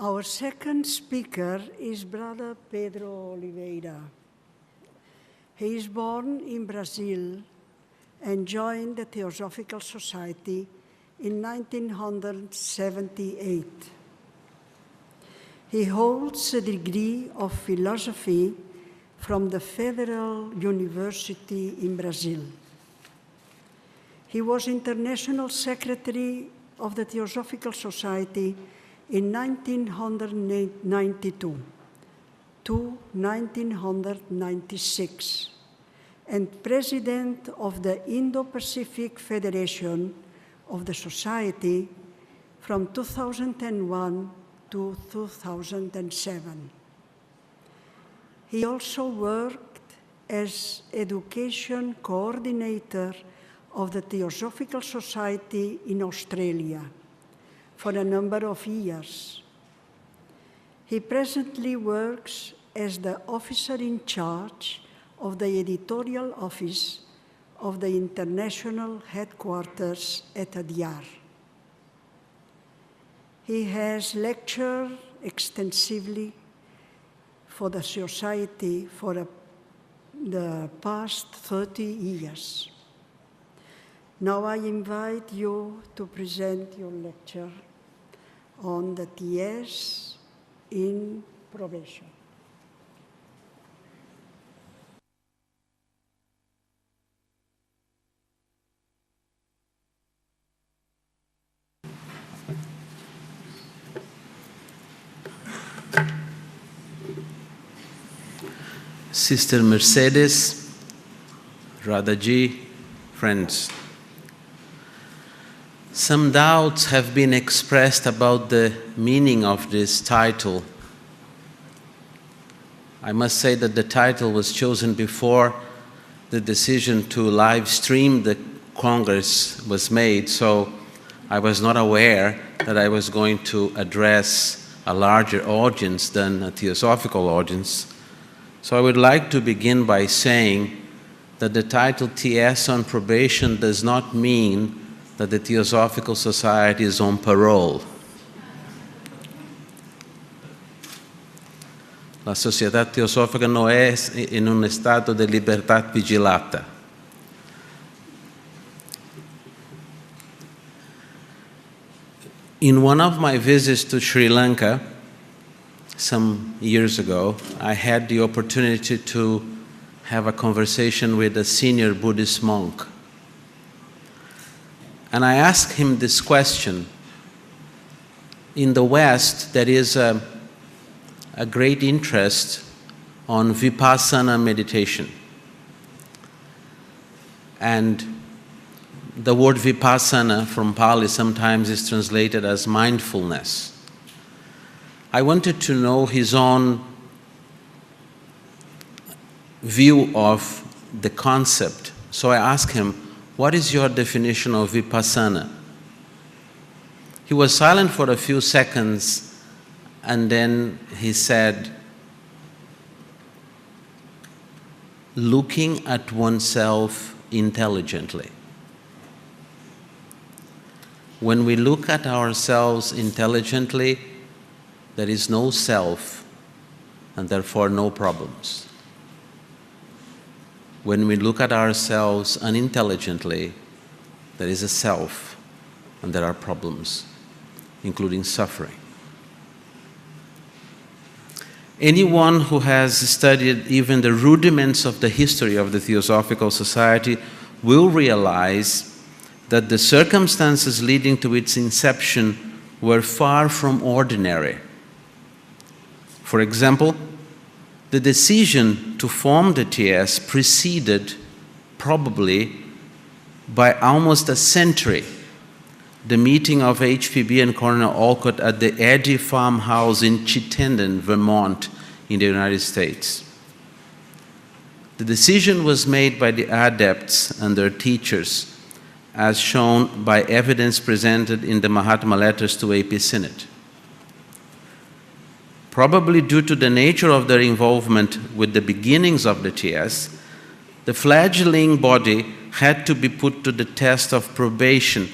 Our second speaker is Brother Pedro Oliveira. He is born in Brazil and joined the Theosophical Society in 1978. He holds a degree of philosophy from the Federal University in Brazil. He was International Secretary of the Theosophical Society in 1992 to 1996, and President of the Indo-Pacific Federation of the Society from 2001 to 2007. He also worked as Education Coordinator of the Theosophical Society in Australia for a number of years. He presently works as the officer in charge of the editorial office of the international headquarters at Adyar. He has lectured extensively for the Society for the past 30 years. Now I invite you to present your lecture on the TS in probation. Sister Mercedes, Radhaji, friends. Some doubts have been expressed about the meaning of this title. I must say that the title was chosen before the decision to live stream the Congress was made, so I was not aware that I was going to address a larger audience than a theosophical audience. So I would like to begin by saying that the title TS on probation does not mean that the Theosophical Society is on parole. La Società Teosofica non è in un stato di libertà vigilata. In one of my visits to Sri Lanka some years ago, I had the opportunity to have a conversation with a senior Buddhist monk. And I asked him this question. In the West, there is a great interest on vipassana meditation. And the word vipassana from Pali sometimes is translated as mindfulness. I wanted to know his own view of the concept. So I asked him, what is your definition of vipassana? He was silent for a few seconds, and then he said, looking at oneself intelligently. When we look at ourselves intelligently, there is no self, and therefore no problems. When we look at ourselves unintelligently, there is a self, and there are problems, including suffering. Anyone who has studied even the rudiments of the history of the Theosophical Society will realize that the circumstances leading to its inception were far from ordinary. For example, the decision to form the TS preceded, probably by almost a century, the meeting of HPB and Cardinal Olcott at the Eddy farmhouse in Chittenden, Vermont, in the United States. The decision was made by the adepts and their teachers, as shown by evidence presented in the Mahatma letters to AP Synod. Probably due to the nature of their involvement with the beginnings of the TS, the fledgling body had to be put to the test of probation,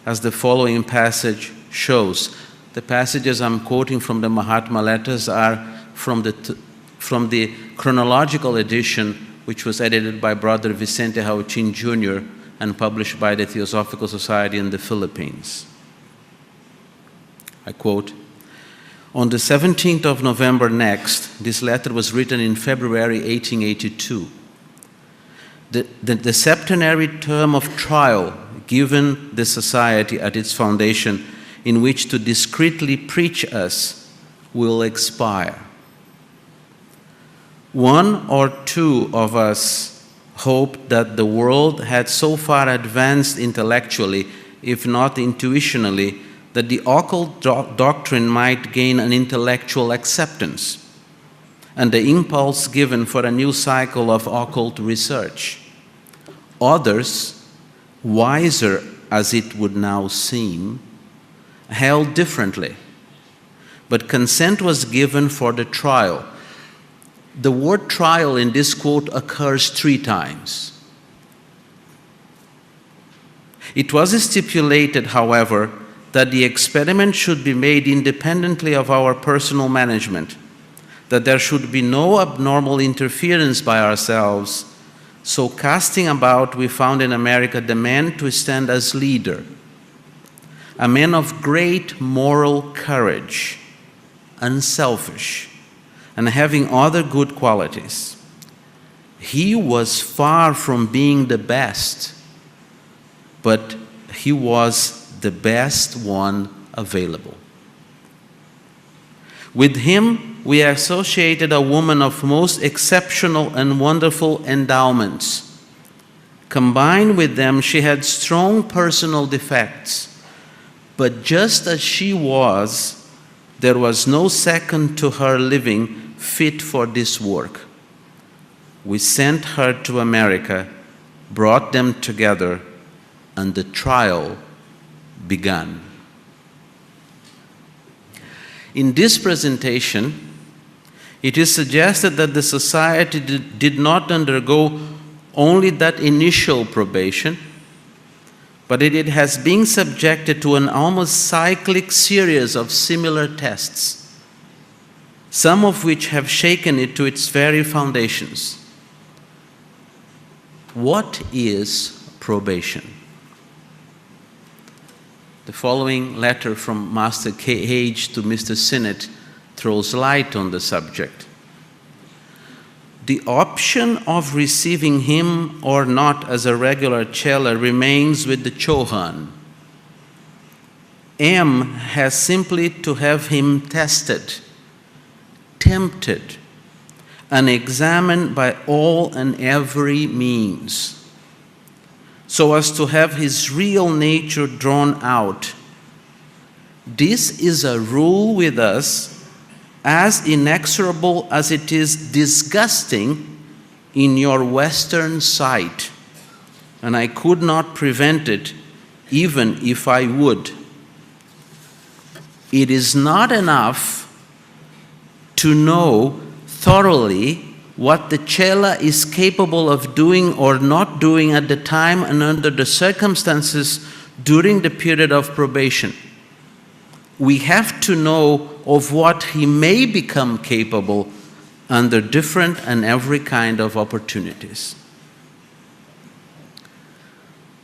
as the following passage shows. The passages I'm quoting from the Mahatma letters are from the chronological edition, which was edited by Brother Vicente Hauchin Jr. and published by the Theosophical Society in the Philippines. I quote, "On the 17th of November next," this letter was written in February 1882, the septenary term of trial given the Society at its foundation in which to discreetly preach us will expire. One or two of us hoped that the world had so far advanced intellectually, if not intuitionally, that the occult doctrine might gain an intellectual acceptance and the impulse given for a new cycle of occult research. Others, wiser as it would now seem, held differently, but consent was given for the trial. The word trial in this quote occurs 3 times. It was stipulated, however, that the experiment should be made independently of our personal management, that there should be no abnormal interference by ourselves. So casting about, we found in America the man to stand as leader, a man of great moral courage, unselfish, and having other good qualities. He was far from being the best, but he was the best one available. With him, we associated a woman of most exceptional and wonderful endowments. Combined with them, she had strong personal defects, but just as she was, there was no second to her living fit for this work. We sent her to America, brought them together, and the trial began. In this presentation, it is suggested that the Society did not undergo only that initial probation, but it has been subjected to an almost cyclic series of similar tests, some of which have shaken it to its very foundations. What is probation? The following letter from Master K.H. to Mr. Sinnett throws light on the subject. The option of receiving him or not as a regular chela remains with the Chohan. M has simply to have him tested, tempted, and examined by all and every means, so as to have his real nature drawn out. This is a rule with us as inexorable as it is disgusting in your Western sight, and I could not prevent it even if I would. It is not enough to know thoroughly what the chela is capable of doing or not doing at the time and under the circumstances during the period of probation. We have to know of what he may become capable under different and every kind of opportunities.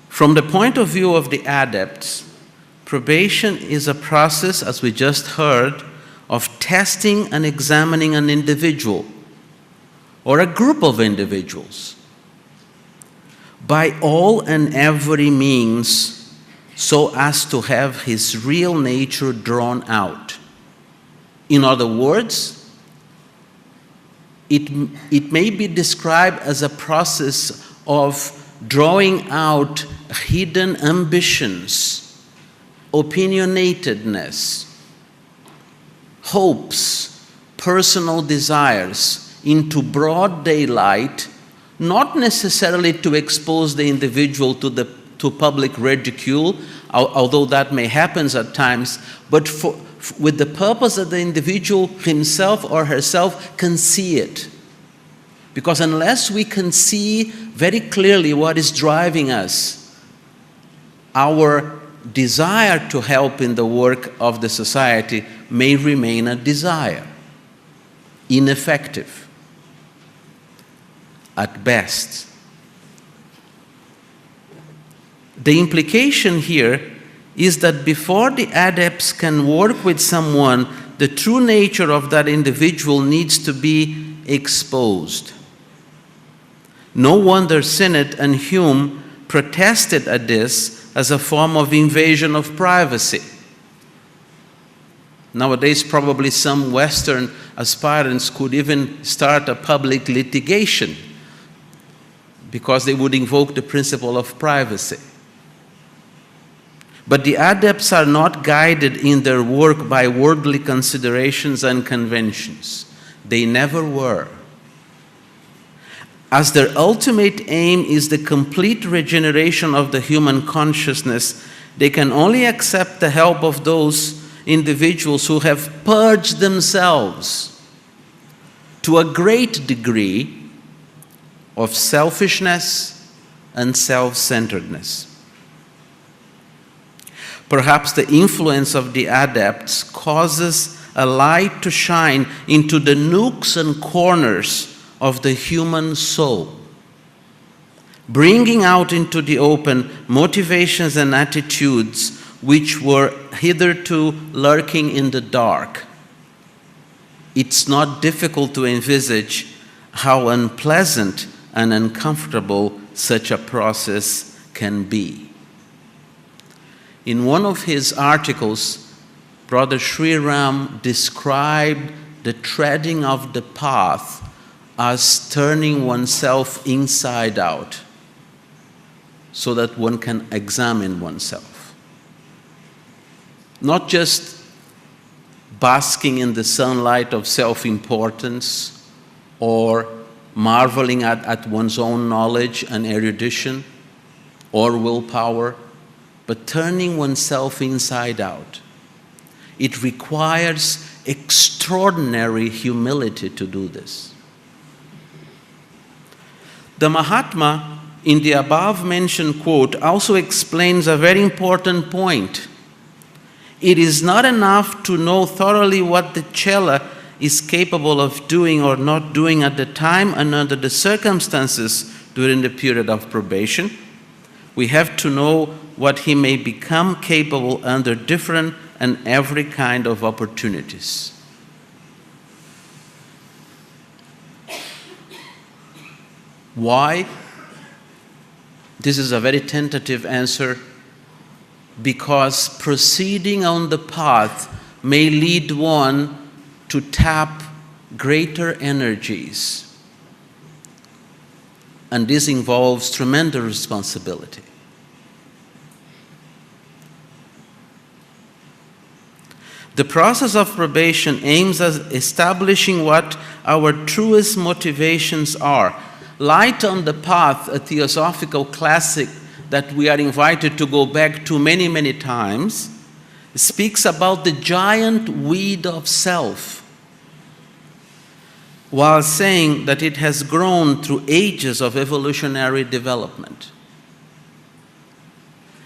From the point of view of the adepts, probation is a process, as we just heard, of testing and examining an individual or a group of individuals by all and every means, so as to have his real nature drawn out. In other words, it may be described as a process of drawing out hidden ambitions, opinionatedness, hopes, personal desires into broad daylight, not necessarily to expose the individual to public ridicule, although that may happen at times, but with the purpose that the individual himself or herself can see it. Because unless we can see very clearly what is driving us, our desire to help in the work of the society may remain a desire, ineffective at best. The implication here is that before the adepts can work with someone, the true nature of that individual needs to be exposed. No wonder Sinnett and Hume protested at this as a form of invasion of privacy. Nowadays, probably some Western aspirants could even start a public litigation because they would invoke the principle of privacy. But the adepts are not guided in their work by worldly considerations and conventions. They never were. As their ultimate aim is the complete regeneration of the human consciousness, they can only accept the help of those individuals who have purged themselves to a great degree of selfishness and self-centeredness. Perhaps the influence of the adepts causes a light to shine into the nooks and corners of the human soul, bringing out into the open motivations and attitudes which were hitherto lurking in the dark. It's not difficult to envisage how unpleasant and uncomfortable such a process can be. In one of his articles, Brother Sri Ram described the treading of the path as turning oneself inside out so that one can examine oneself. Not just basking in the sunlight of self-importance or marveling at one's own knowledge and erudition or willpower, but turning oneself inside out. It requires extraordinary humility to do this. The Mahatma, in the above-mentioned quote, also explains a very important point. It is not enough to know thoroughly what the chela is capable of doing or not doing at the time and under the circumstances during the period of probation. We have to know what he may become capable under different and every kind of opportunities. Why? This is a very tentative answer. Because proceeding on the path may lead one to tap greater energies. And this involves tremendous responsibility. The process of probation aims at establishing what our truest motivations are. Light on the Path, a theosophical classic that we are invited to go back to many, many times, speaks about the giant weed of self, while saying that it has grown through ages of evolutionary development.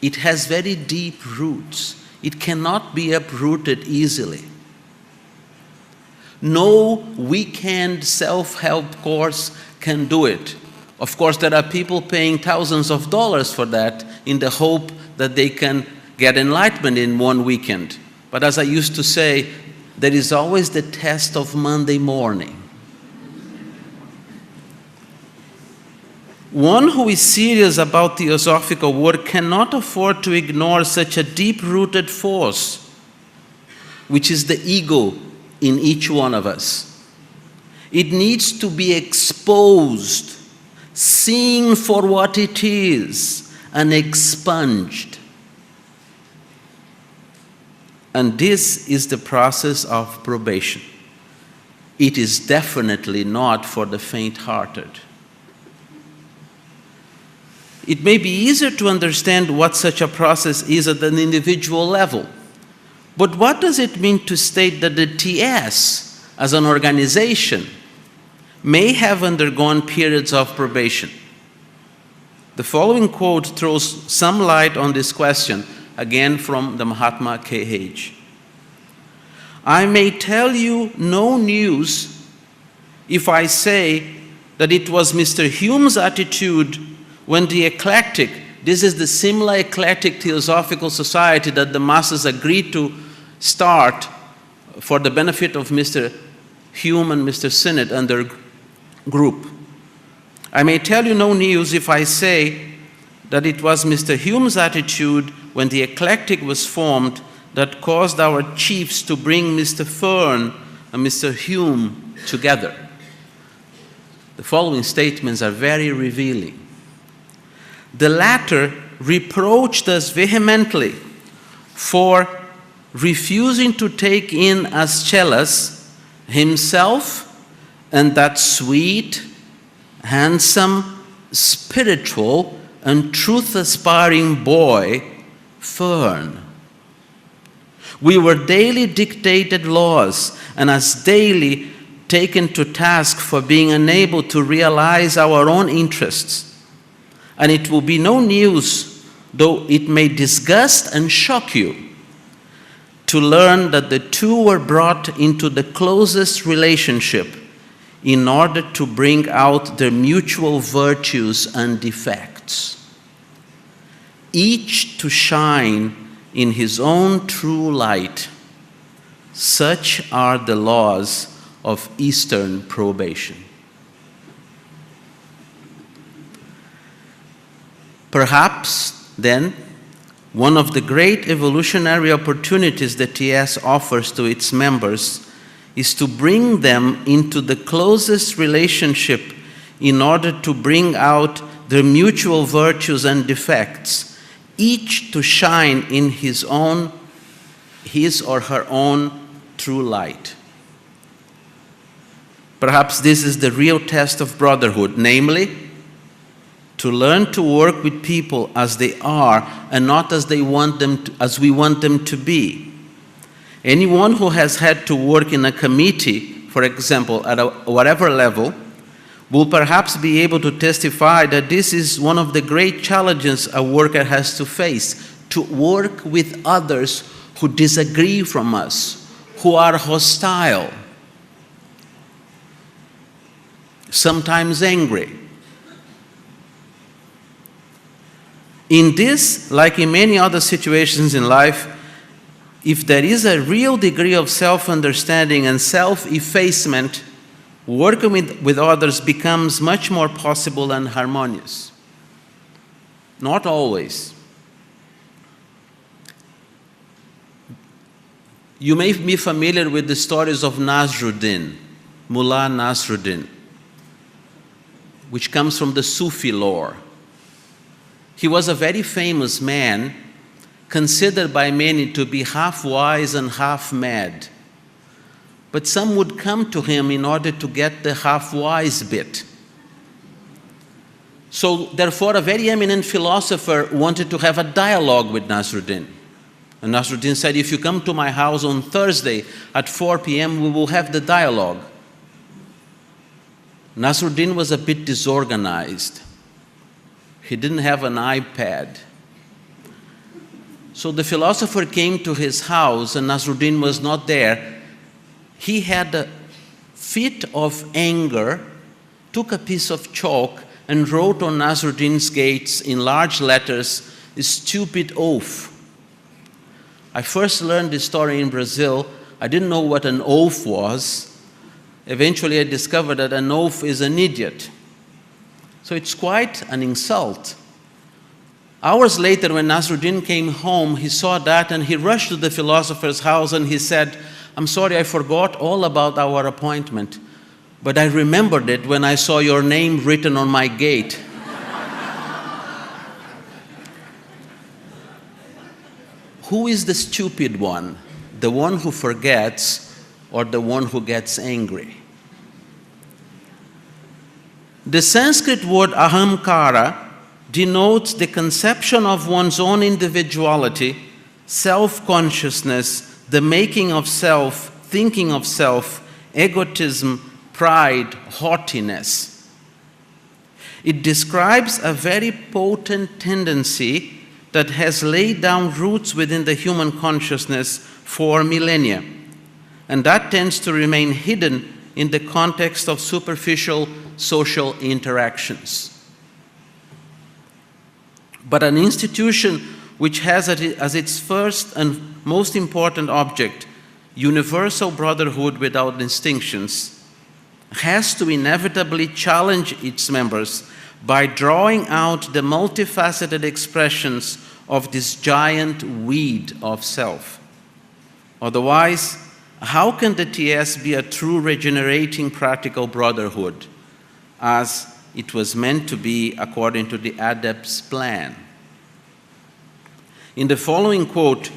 It has very deep roots. It cannot be uprooted easily. No weekend self-help course can do it. Of course, there are people paying thousands of dollars for that in the hope that they can get enlightenment in one weekend. But as I used to say, there is always the test of Monday morning. One who is serious about theosophical work cannot afford to ignore such a deep-rooted force, which is the ego in each one of us. It needs to be exposed, seen for what it is, and expunged. And this is the process of probation. It is definitely not for the faint-hearted. It may be easier to understand what such a process is at an individual level. But what does it mean to state that the TS, as an organization, may have undergone periods of probation? The following quote throws some light on this question, again from the Mahatma K.H. I may tell you no news if I say that it was Mr. Hume's attitude when the eclectic, this is the similar eclectic theosophical society that the masses agreed to start for the benefit of Mr. Hume and Mr. Sinnett and their group. I may tell you no news if I say that it was Mr. Hume's attitude when the eclectic was formed that caused our chiefs to bring Mr. Fern and Mr. Hume together. The following statements are very revealing. The latter reproached us vehemently for refusing to take in as Cellas himself and that sweet, handsome, spiritual, and truth-aspiring boy, Fern. We were daily dictated laws and as daily taken to task for being unable to realize our own interests. And it will be no news, though it may disgust and shock you, to learn that the two were brought into the closest relationship in order to bring out their mutual virtues and defects, each to shine in his own true light. Such are the laws of Eastern probation. Perhaps, then, one of the great evolutionary opportunities that TS offers to its members is to bring them into the closest relationship in order to bring out their mutual virtues and defects, each to shine in his or her own true light. Perhaps this is the real test of brotherhood, namely, to learn to work with people as they are and not as we want them to be. Anyone who has had to work in a committee, for example, at whatever level, will perhaps be able to testify that this is one of the great challenges a worker has to face, to work with others who disagree from us, who are hostile, sometimes angry. In this, like in many other situations in life, if there is a real degree of self-understanding and self-effacement, working with others becomes much more possible and harmonious. Not always. You may be familiar with the stories of Nasruddin, Mullah Nasruddin, which comes from the Sufi lore. He was a very famous man, considered by many to be half wise and half mad. But some would come to him in order to get the half wise bit. So therefore, a very eminent philosopher wanted to have a dialogue with Nasruddin. And Nasruddin said, if you come to my house on Thursday at 4 p.m., we will have the dialogue. Nasruddin was a bit disorganized. He didn't have an iPad. So the philosopher came to his house and Nasruddin was not there. He had a fit of anger, took a piece of chalk and wrote on Nasruddin's gates in large letters, "Stupid oaf." I first learned this story in Brazil. I didn't know what an oaf was. Eventually I discovered that an oaf is an idiot. So it's quite an insult. Hours later, when Nasruddin came home, he saw that and he rushed to the philosopher's house and he said, "I'm sorry, I forgot all about our appointment, but I remembered it when I saw your name written on my gate." Who is the stupid one? The one who forgets or the one who gets angry? The Sanskrit word ahamkara denotes the conception of one's own individuality, self-consciousness, the making of self, thinking of self, egotism, pride, haughtiness. It describes a very potent tendency that has laid down roots within the human consciousness for millennia, and that tends to remain hidden in the context of superficial social interactions. But an institution which has as its first and most important object universal brotherhood without distinctions has to inevitably challenge its members by drawing out the multifaceted expressions of this giant weed of self. Otherwise, how can the TS be a true regenerating practical brotherhood, as it was meant to be according to the Adept's plan? In the following quote,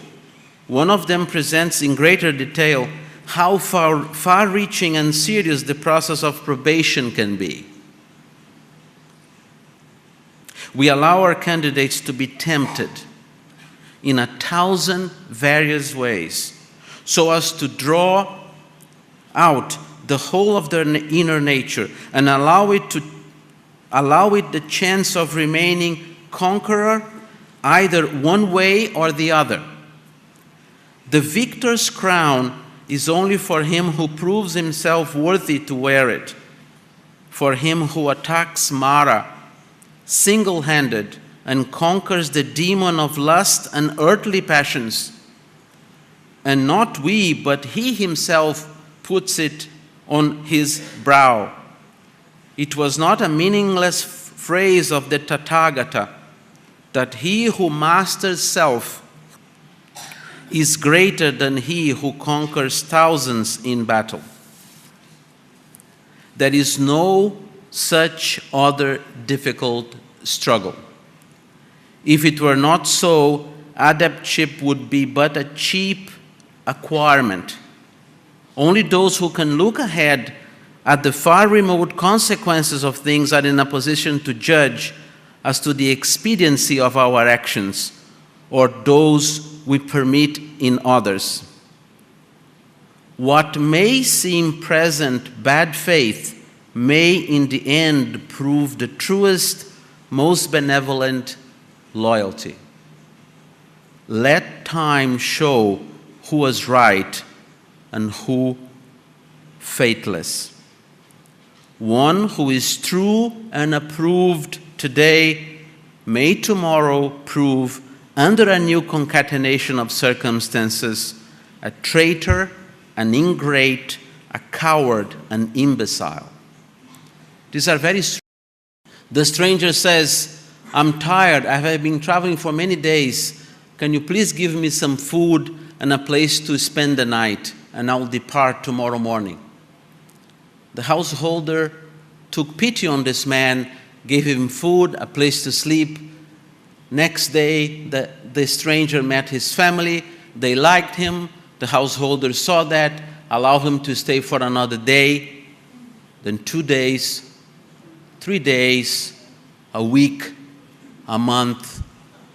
one of them presents in greater detail how far-reaching and serious the process of probation can be. We allow our candidates to be tempted in 1,000 various ways so as to draw out the whole of their inner nature and allow it the chance of remaining conqueror either one way or the other. The victor's crown is only for him who proves himself worthy to wear it, for him who attacks Mara single-handed and conquers the demon of lust and earthly passions. And not we, but he himself puts it on his brow. It was not a meaningless phrase of the Tathagata that he who masters self is greater than he who conquers thousands in battle. There is no such other difficult struggle. If it were not so, adeptship would be but a cheap acquirement. Only those who can look ahead at the far remote consequences of things are in a position to judge as to the expediency of our actions or those we permit in others. What may seem present bad faith may in the end prove the truest, most benevolent loyalty. Let time show who was right and who faithless. One who is true and approved today may tomorrow prove, under a new concatenation of circumstances, a traitor, an ingrate, a coward, an imbecile. These are very strange. The stranger says, I'm tired, I have been traveling for many days. Can you please give me some food and a place to spend the night, and I'll depart tomorrow morning. The householder took pity on this man, gave him food, a place to sleep. Next day, the stranger met his family. They liked him. The householder saw that, allowed him to stay for another day, then 2 days, 3 days, a week, a month,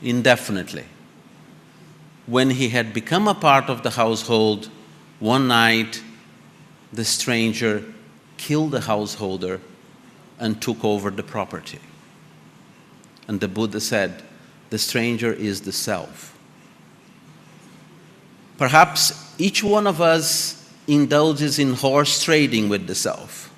indefinitely. When he had become a part of the household, one night, the stranger killed the householder and took over the property. And the Buddha said, the stranger is the self. Perhaps each one of us indulges in horse trading with the self.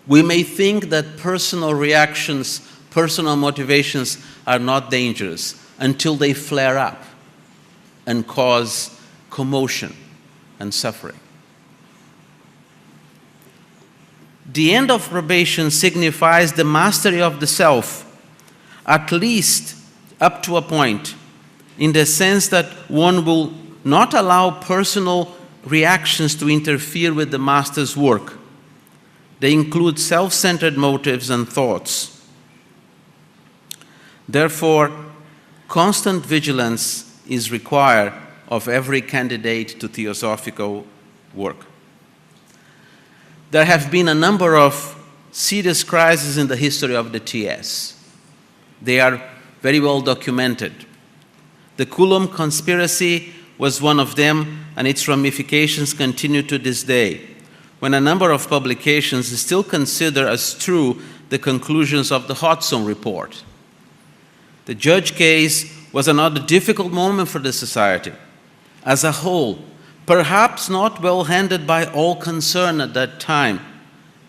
We may think that personal reactions, personal motivations are not dangerous until they flare up and cause commotion and suffering. The end of probation signifies the mastery of the self, at least up to a point, in the sense that one will not allow personal reactions to interfere with the master's work. They include self-centered motives and thoughts. Therefore, constant vigilance is required of every candidate to theosophical work. There have been a number of serious crises in the history of the TS. They are very well documented. The Coulomb conspiracy was one of them, and its ramifications continue to this day, when a number of publications still consider as true the conclusions of the Hodgson report. The Judge case was another difficult moment for the society as a whole, perhaps not well handled by all concerned at that time,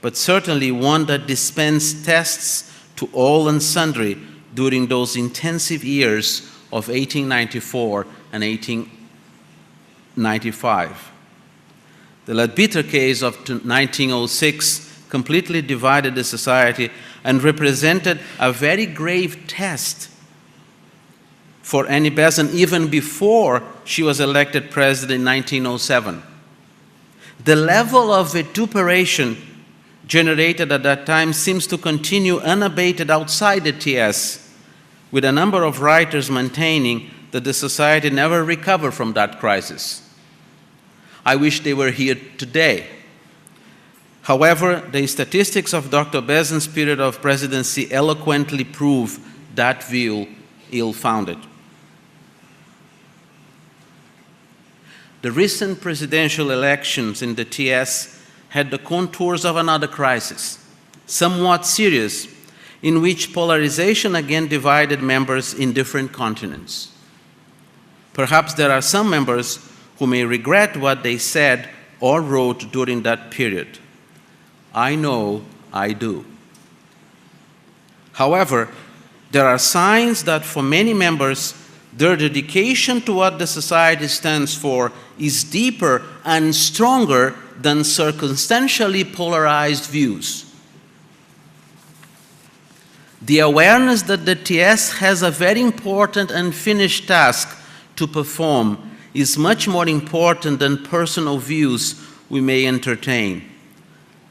but certainly one that dispensed tests to all and sundry during those intensive years of 1894 and 1895. The Leadbeater case of 1906 completely divided the society and represented a very grave test for Annie Besant even before she was elected president in 1907. The level of vituperation generated at that time seems to continue unabated outside the TS, with a number of writers maintaining that the society never recovered from that crisis. I wish they were here today. However, the statistics of Dr. Besant's period of presidency eloquently prove that view ill-founded. The recent presidential elections in the TS had the contours of another crisis, somewhat serious, in which polarization again divided members in different continents. Perhaps there are some members who may regret what they said or wrote during that period. I know I do. However, there are signs that for many members, their dedication to what the society stands for is deeper and stronger than circumstantially polarized views. The awareness that the TS has a very important and finished task to perform is much more important than personal views we may entertain.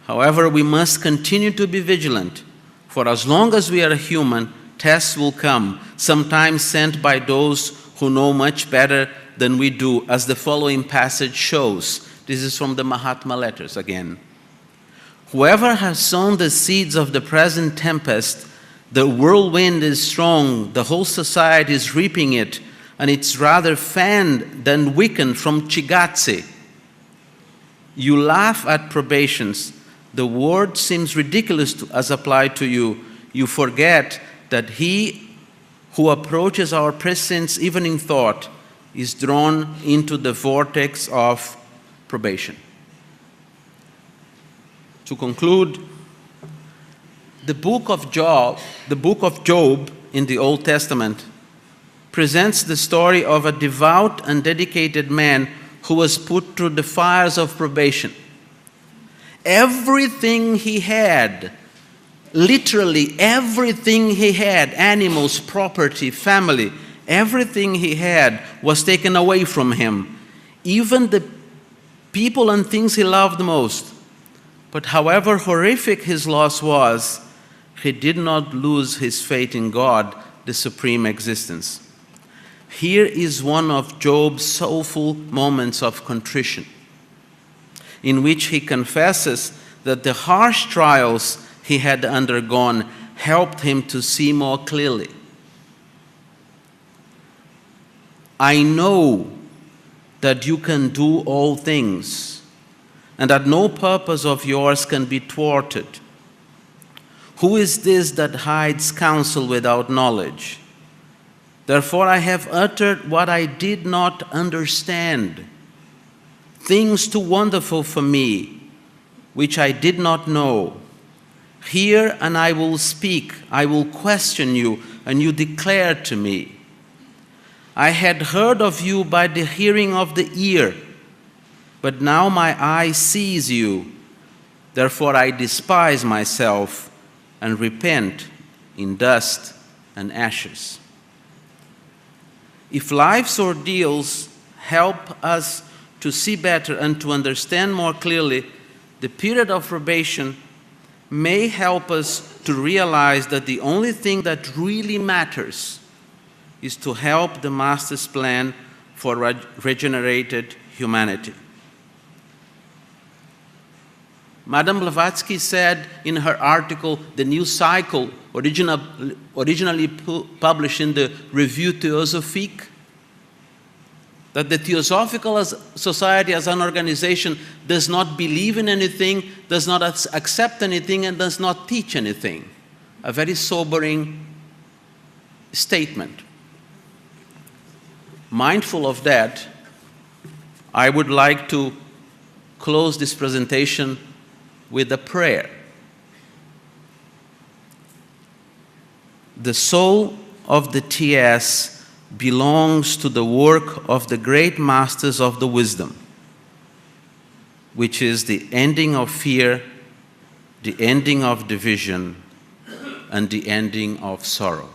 However, we must continue to be vigilant, for as long as we are human, tests will come, sometimes sent by those who know much better than we do, as the following passage shows. This is from the Mahatma letters again. Whoever has sown the seeds of the present tempest, the whirlwind is strong, the whole society is reaping it, and it's rather fanned than weakened from Chigatse. You laugh at probations. The word seems ridiculous as applied to you. You forget that he who approaches our presence even in thought is drawn into the vortex of probation. To conclude, the book of Job in the Old Testament presents the story of a devout and dedicated man who was put through the fires of probation. Everything he had, literally everything he had, animals, property, family, everything he had was taken away from him, even the people and things he loved most. But however horrific his loss was, he did not lose his faith in God, the supreme existence. Here is one of Job's soulful moments of contrition, in which he confesses that the harsh trials he had undergone helped him to see more clearly. I know that you can do all things, and that no purpose of yours can be thwarted. Who is this that hides counsel without knowledge? Therefore I have uttered what I did not understand, things too wonderful for me, which I did not know. Hear, and I will speak. I will question you, and you declare to me. I had heard of you by the hearing of the ear, but now my eye sees you. Therefore I despise myself and repent in dust and ashes. If life's ordeals help us to see better and to understand more clearly, the period of probation may help us to realize that the only thing that really matters is to help the Master's plan for regenerated humanity. Madame Blavatsky said in her article, The New Cycle, originally published in the Revue Théosophique, that the Theosophical Society as an organization does not believe in anything, does not accept anything, and does not teach anything. A very sobering statement. Mindful of that, I would like to close this presentation with a prayer. The soul of the TS belongs to the work of the great masters of the wisdom, which is the ending of fear, the ending of division, and the ending of sorrow.